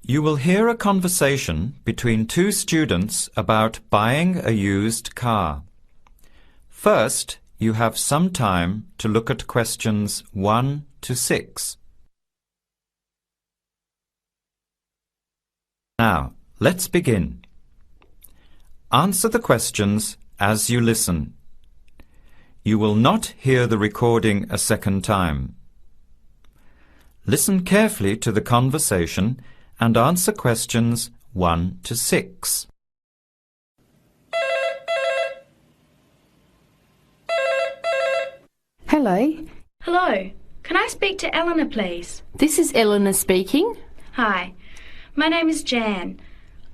You will hear a conversation between two students about buying a used car. First, you have some time to look at questions 1 to 6. Now, let's begin. Answer the questions as you listen. You will not hear the recording a second time. Listen carefully to the conversation and answer questions 1 to 6. Hello. Hello. Can I speak to Eleanor, please? This is Eleanor speaking. Hi. My name is Jan.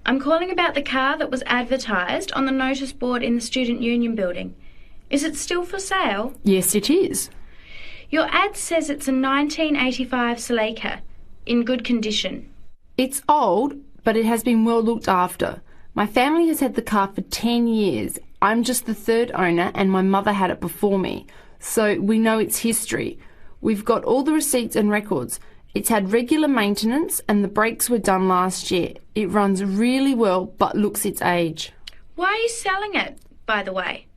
I'm calling about the car that was advertised on the notice board in the Student Union building. Is it still for sale? Yes, it is. Your ad says it's a 1985 Celica, in good condition. It's old, but it has been well looked after. My family has had the car for 10 years. I'm just the third owner and my mother had it before me, so we know its history. We've got all the receipts and records. It's had regular maintenance and the brakes were done last year. It runs really well but looks its age. Why are you selling it, by the way?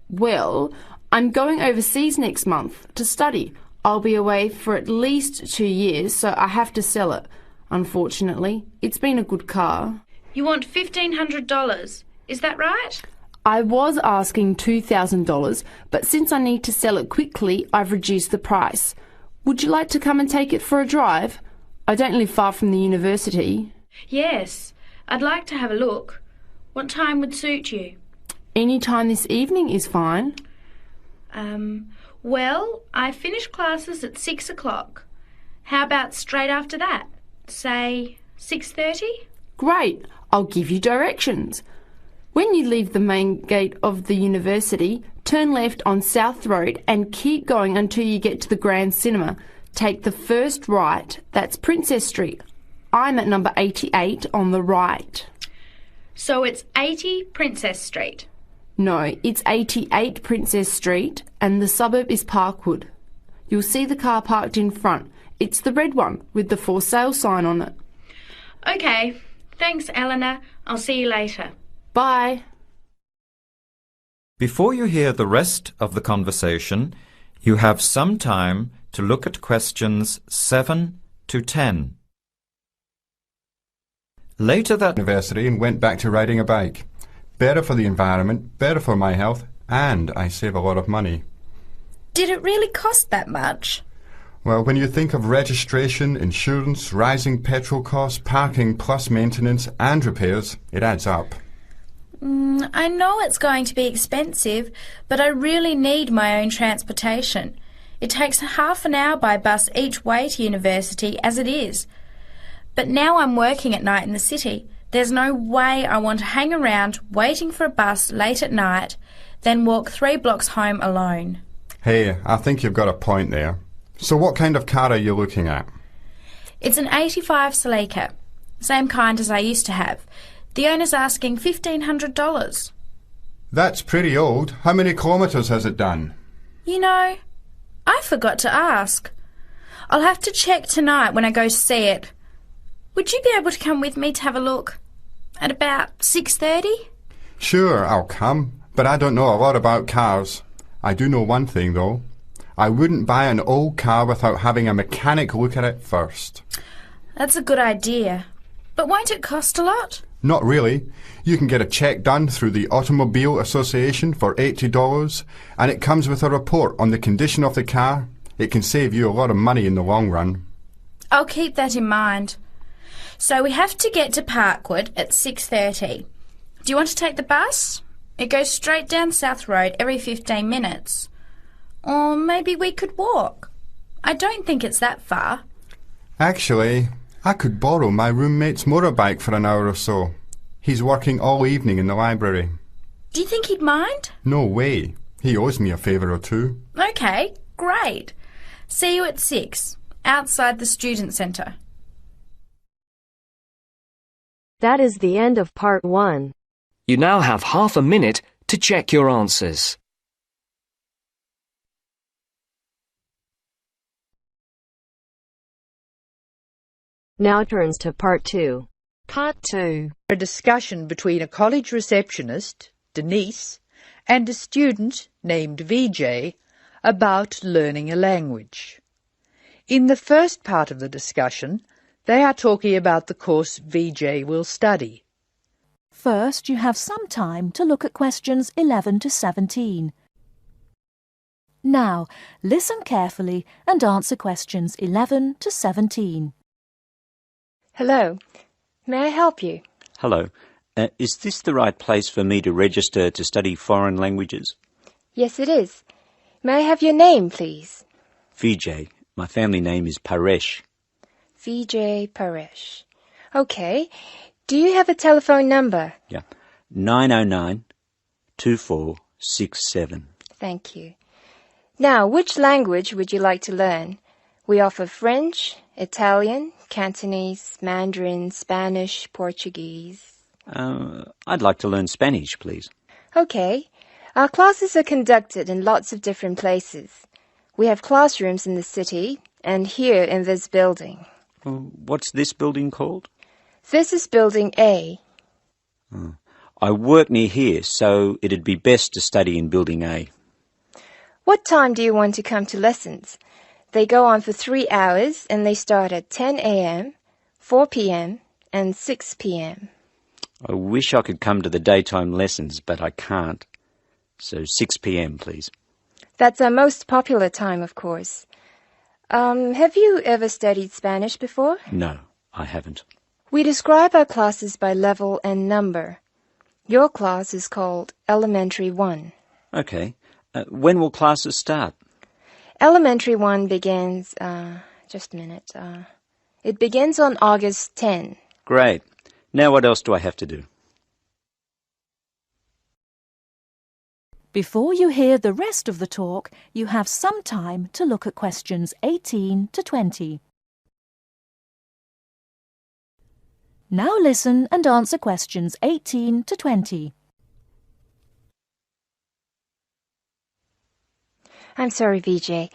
Well, I'm going overseas next month to study. I'll be away for at least 2 years, so I have to sell it. Unfortunately, it's been a good car. You want $1,500, is that right? I was asking $2,000, but since I need to sell it quickly, I've reduced the price. Would you like to come and take it for a drive? I don't live far from the university. Yes, I'd like to have a look. What time would suit you? Any time this evening is fine. Well, I finish classes at 6 o'clock. How about straight after that? Say 6:30? Great, I'll give you directions. When you leave the main gate of the university, turn left on South Road and keep going until you get to the Grand Cinema. Take the first right, that's Princess Street. I'm at number 88 on the right. So it's 80 Princess Street? No, it's 88 Princess Street and the suburb is Parkwood. You'll see the car parked in front. It's the red one with the for sale sign on it. OK. Thanks, Eleanor. I'll see you later. Bye. Before you hear the rest of the conversation, you have some time to look at questions 7 to 10. Later that university and went back to riding a bike. Better for the environment, better for my health, and I save a lot of money. Did it really cost that much? Well, when you think of registration, insurance, rising petrol costs, parking plus maintenance and repairs, it adds up. I know it's going to be expensive, but I really need my own transportation. It takes half an hour by bus each way to university as it is. But now I'm working at night in the city. There's no way I want to hang around waiting for a bus late at night, then walk 3 blocks home alone. Hey, I think you've got a point there. So what kind of car are you looking at? It's an 85 Celica, same kind as I used to have. The owner's asking $1,500. That's pretty old. How many kilometres has it done? You know, I forgot to ask. I'll have to check tonight when I go to see it. Would you be able to come with me to have a look? At about 6:30? Sure, I'll come, but I don't know a lot about cars. I do know one thing, though. I wouldn't buy an old car without having a mechanic look at it first. That's a good idea. But won't it cost a lot? Not really. You can get a check done through the Automobile Association for $80, and it comes with a report on the condition of the car. It can save you a lot of money in the long run. I'll keep that in mind. So we have to get to Parkwood at 6:30. Do you want to take the bus? It goes straight down South Road every 15 minutes. Or maybe we could walk. I don't think it's that far. Actually, I could borrow my roommate's motorbike for an hour or so. He's working all evening in the library. Do you think he'd mind? No way. He owes me a favour or two. OK, great. See you at 6, outside the student centre. That is the end of part 1. You now have half a minute to check your answers. Now turns to part 2. Part 2. A discussion between a college receptionist, Denise, and a student named VJ about learning a language. In the first part of the discussion, they are talking about the course VJ will study. First, you have some time to look at questions 11 to 17. Now, listen carefully and answer questions 11 to 17. Hello. May I help you? Hello. Is this the right place for me to register to study foreign languages? Yes, it is. May I have your name, please? VJ. My family name is Paresh. VJ Paresh. Okay. Do you have a telephone number? Yeah. 909-2467. Thank you. Now, which language would you like to learn? We offer French, Italian, Cantonese, Mandarin, Spanish, Portuguese. I'd like to learn Spanish, please. Okay. Our classes are conducted in lots of different places. We have classrooms in the city and here in this building. What's this building called? This is Building A. I work near here, so it'd be best to study in Building A. What time do you want to come to lessons? They go on for 3 hours and they start at 10 a.m., 4 p.m. and 6 p.m. I wish I could come to the daytime lessons, but I can't. So 6 p.m, please. That's our most popular time, of course. Have you ever studied Spanish before? No, I haven't. We describe our classes by level and number. Your class is called Elementary 1. Okay. When will classes start? Elementary 1 begins, just a minute. It begins on August 10. Great. Now what else do I have to do? Before you hear the rest of the talk, you have some time to look at questions 18 to 20. Now listen and answer questions 18 to 20. I'm sorry, VJ.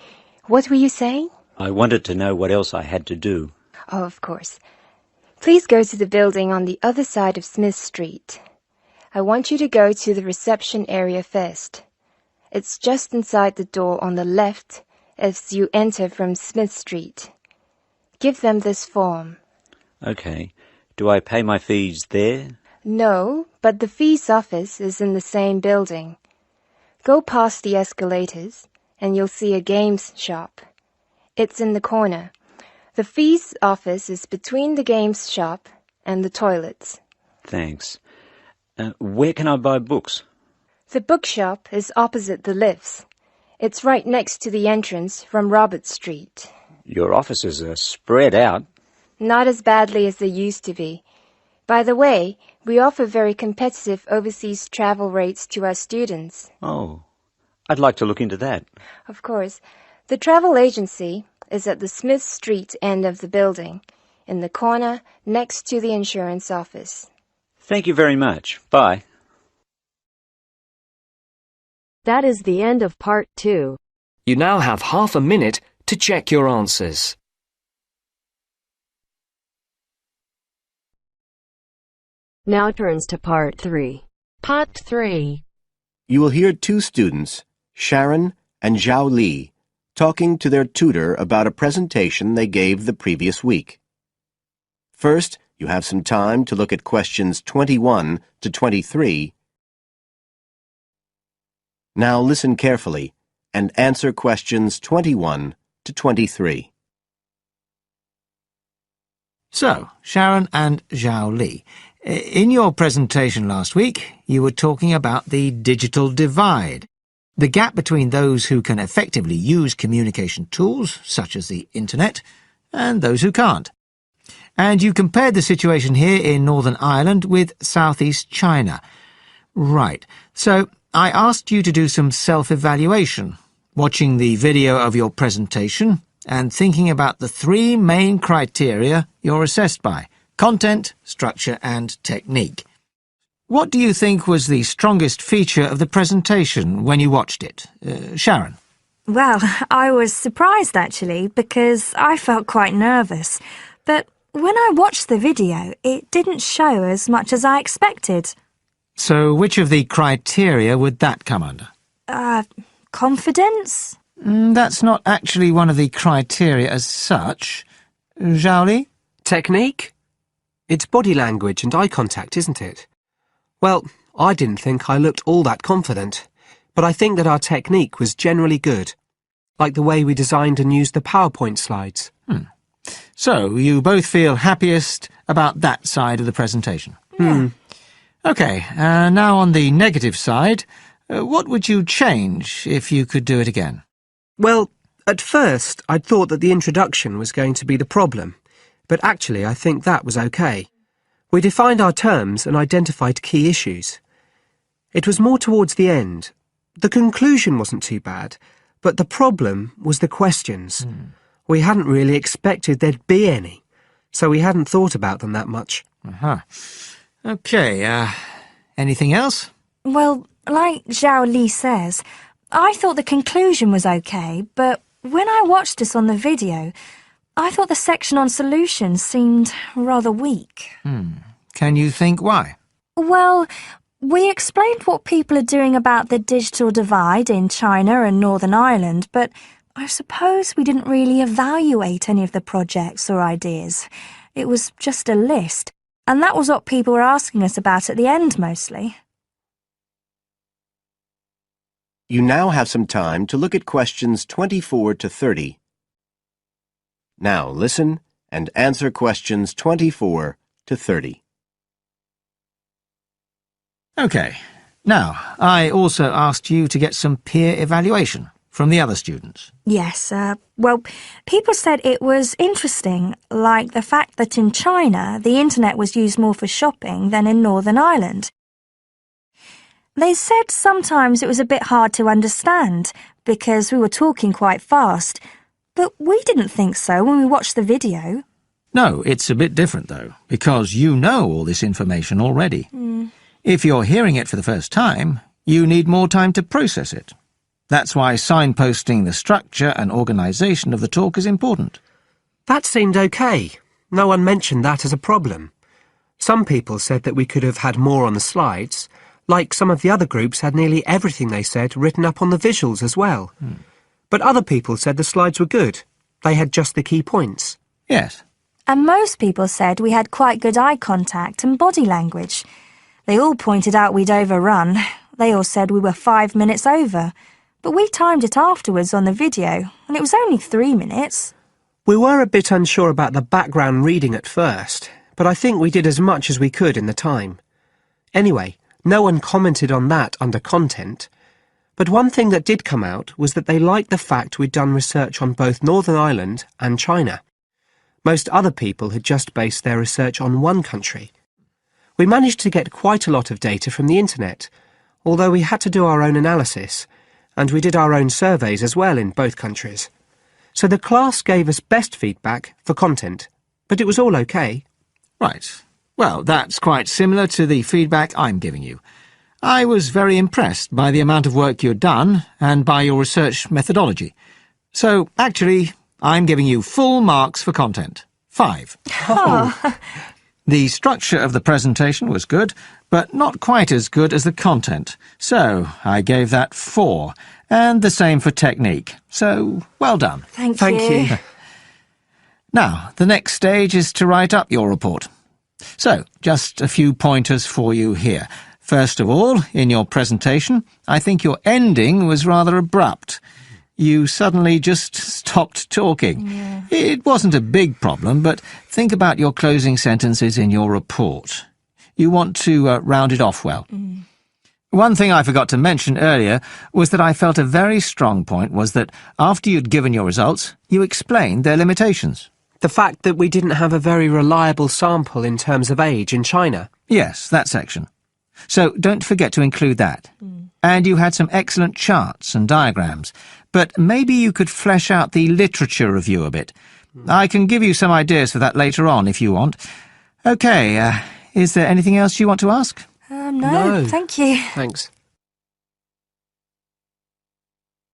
What were you saying? I wanted to know what else I had to do. Oh, of course. Please go to the building on the other side of Smith Street. I want you to go to the reception area first. It's just inside the door on the left as you enter from Smith Street. Give them this form. Okay. Do I pay my fees there? No, but the fees office is in the same building. Go past the escalators and you'll see a games shop. It's in the corner. The fees office is between the games shop and the toilets. Thanks. Where can I buy books? The bookshop is opposite the lifts. It's right next to the entrance from Robert Street. Your offices are spread out. Not as badly as they used to be. By the way, we offer very competitive overseas travel rates to our students. Oh, I'd like to look into that. Of course. The travel agency is at the Smith Street end of the building, in the corner next to the insurance office. Thank you very much. Bye. That is the end of part 2. You now have half a minute to check your answers. Now turns to part 3. Part 3. You will hear two students, Sharon and Zhao Li, talking to their tutor about a presentation they gave the previous week. First, you have some time to look at questions 21 to 23. Now listen carefully and answer questions 21 to 23. So, Sharon and Zhao Li, in your presentation last week, you were talking about the digital divide, the gap between those who can effectively use communication tools, such as the internet, and those who can't. And you compared the situation here in Northern Ireland with Southeast China. Right. So I asked you to do some self-evaluation, watching the video of your presentation and thinking about the 3 main criteria you're assessed by: content, structure and technique. What do you think was the strongest feature of the presentation when you watched it? Sharon? Well, I was surprised actually, because I felt quite nervous. But when I watched the video, it didn't show as much as I expected. So which of the criteria would that come under? Confidence? That's not actually one of the criteria as such. Zhao Li? Technique? It's body language and eye contact, isn't it? Well, I didn't think I looked all that confident, but I think that our technique was generally good, like the way we designed and used the PowerPoint slides. So, you both feel happiest about that side of the presentation? Yeah. OK, now on the negative side, what would you change if you could do it again? Well, at first I'd thought that the introduction was going to be the problem, but actually I think that was OK. We defined our terms and identified key issues. It was more towards the end. The conclusion wasn't too bad, but the problem was the questions. We hadn't really expected there'd be any, so we hadn't thought about them that much. OK, anything else? Well, like Zhao Li says, I thought the conclusion was okay, but when I watched this on the video, I thought the section on solutions seemed rather weak. Can you think why? Well, we explained what people are doing about the digital divide in China and Northern Ireland, but I suppose we didn't really evaluate any of the projects or ideas. It was just a list, and that was what people were asking us about at the end mostly. You now have some time to look at questions 24 to 30. Now listen and answer questions 24 to 30. OK. Now, I also asked you to get some peer evaluation from the other students. Yes, well, people said it was interesting, like the fact that in China the internet was used more for shopping than in Northern Ireland. They said sometimes it was a bit hard to understand because we were talking quite fast, but we didn't think so when we watched the video. No, it's a bit different, though, because you know all this information already. If you're hearing it for the first time, you need more time to process it. That's why signposting the structure and organisation of the talk is important. That seemed OK. No one mentioned that as a problem. Some people said that we could have had more on the slides, like some of the other groups had nearly everything they said written up on the visuals as well. But other people said the slides were good. They had just the key points. Yes. And most people said we had quite good eye contact and body language. They all pointed out we'd overrun. They all said we were 5 minutes over. But we timed it afterwards on the video, and it was only 3 minutes. We were a bit unsure about the background reading at first, but I think we did as much as we could in the time. Anyway, no one commented on that under content. But one thing that did come out was that they liked the fact we'd done research on both Northern Ireland and China. Most other people had just based their research on one country. We managed to get quite a lot of data from the internet, although we had to do our own analysis, and we did our own surveys as well in both countries. So the class gave us best feedback for content, but it was all OK. Right. Well, that's quite similar to the feedback I'm giving you. I was very impressed by the amount of work you'd done and by your research methodology. So, actually, I'm giving you full marks for content. 5. The structure of the presentation was good, but not quite as good as the content. So, I gave that 4, and the same for technique. So, well done. Thank you. Now, the next stage is to write up your report. So, just a few pointers for you here. First of all, in your presentation, I think your ending was rather abrupt. You suddenly just stopped talking. Yeah. It wasn't a big problem, but think about your closing sentences in your report. You want to round it off well. One thing I forgot to mention earlier was that I felt a very strong point was that after you'd given your results, you explained their limitations. The fact that we didn't have a very reliable sample in terms of age in China. Yes, that section. So don't forget to include that. And you had some excellent charts and diagrams, but maybe you could flesh out the literature review a bit. I can give you some ideas for that later on if you want. OK, is there anything else you want to ask? No, thank you. Thanks.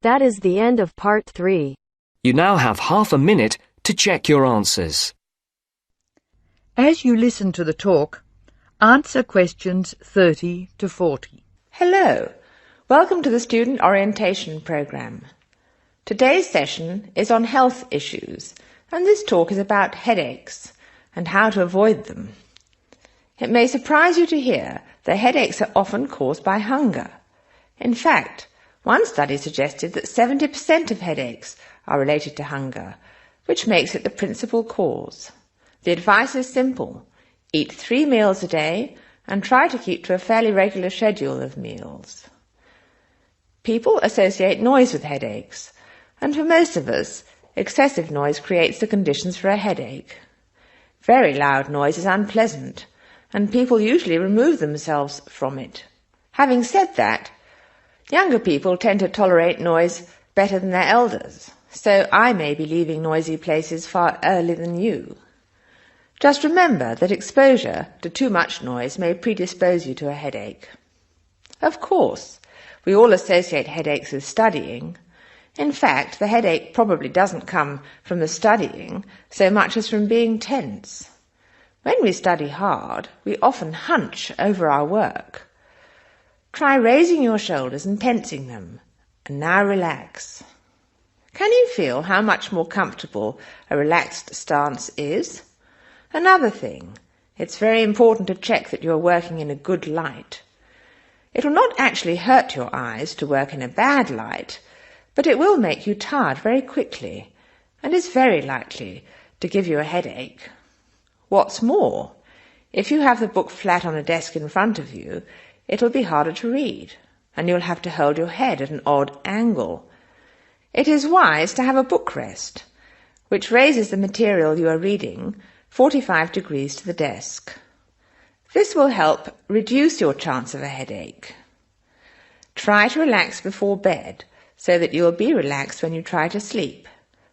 That is the end of part 3. You now have half a minute to check your answers. As you listen to the talk, answer questions 30 to 40. Hello. Welcome to the Student Orientation Programme. Today's session is on health issues, and this talk is about headaches and how to avoid them. It may surprise you to hear that headaches are often caused by hunger. In fact, one study suggested that 70% of headaches are related to hunger, which makes it the principal cause. The advice is simple. Eat 3 meals a day and try to keep to a fairly regular schedule of meals. People associate noise with headaches, and for most of us, excessive noise creates the conditions for a headache. Very loud noise is unpleasant, and people usually remove themselves from it. Having said that, younger people tend to tolerate noise better than their elders, so I may be leaving noisy places far earlier than you. Just remember that exposure to too much noise may predispose you to a headache. Of course, we all associate headaches with studying. In fact, the headache probably doesn't come from the studying so much as from being tense. When we study hard, we often hunch over our work. Try raising your shoulders and tensing them, and now relax. Can you feel how much more comfortable a relaxed stance is? Another thing, it's very important to check that you are working in a good light. It will not actually hurt your eyes to work in a bad light, but it will make you tired very quickly and is very likely to give you a headache. What's more, if you have the book flat on a desk in front of you, it will be harder to read, and you'll have to hold your head at an odd angle. It is wise to have a book rest, which raises the material you are reading 45 degrees to the desk. This will help reduce your chance of a headache. Try to relax before bed so that you will be relaxed when you try to sleep.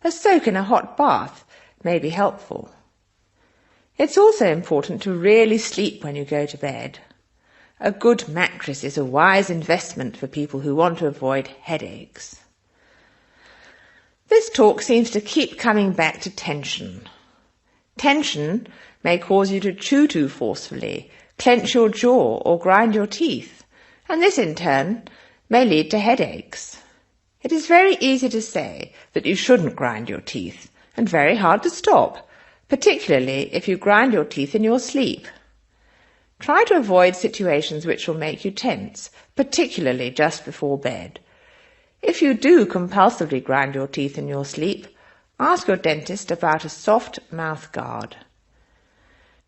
A soak in a hot bath may be helpful. It's also important to really sleep when you go to bed. A good mattress is a wise investment for people who want to avoid headaches. This talk seems to keep coming back to tension. Tension may cause you to chew too forcefully, clench your jaw or grind your teeth, and this in turn may lead to headaches. It is very easy to say that you shouldn't grind your teeth, and very hard to stop, particularly if you grind your teeth in your sleep. Try to avoid situations which will make you tense, particularly just before bed. If you do compulsively grind your teeth in your sleep, ask your dentist about a soft mouth guard.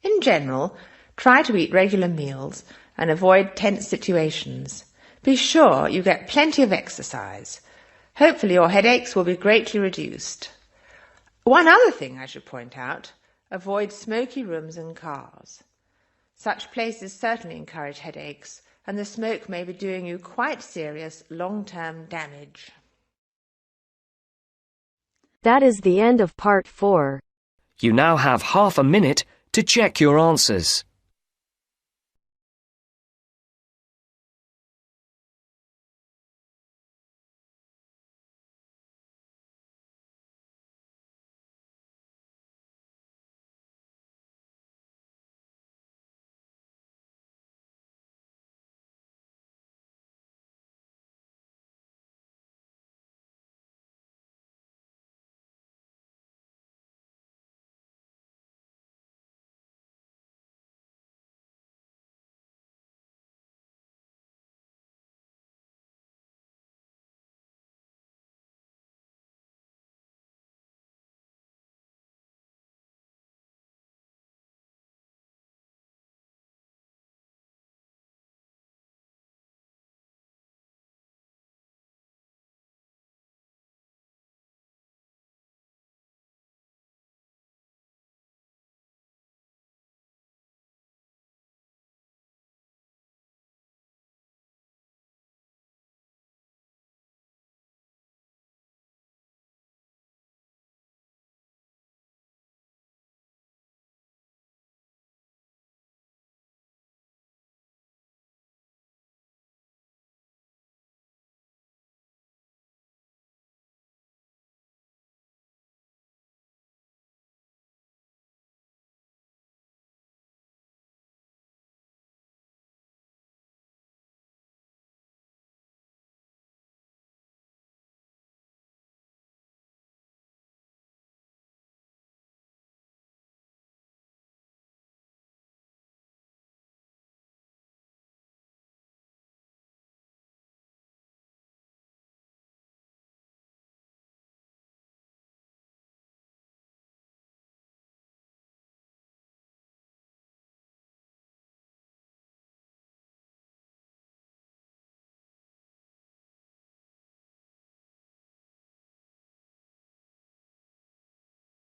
In general, try to eat regular meals and avoid tense situations. Be sure you get plenty of exercise. Hopefully your headaches will be greatly reduced. One other thing I should point out, avoid smoky rooms and cars. Such places certainly encourage headaches, and the smoke may be doing you quite serious long-term damage. That is the end of part 4. You now have half a minute to check your answers.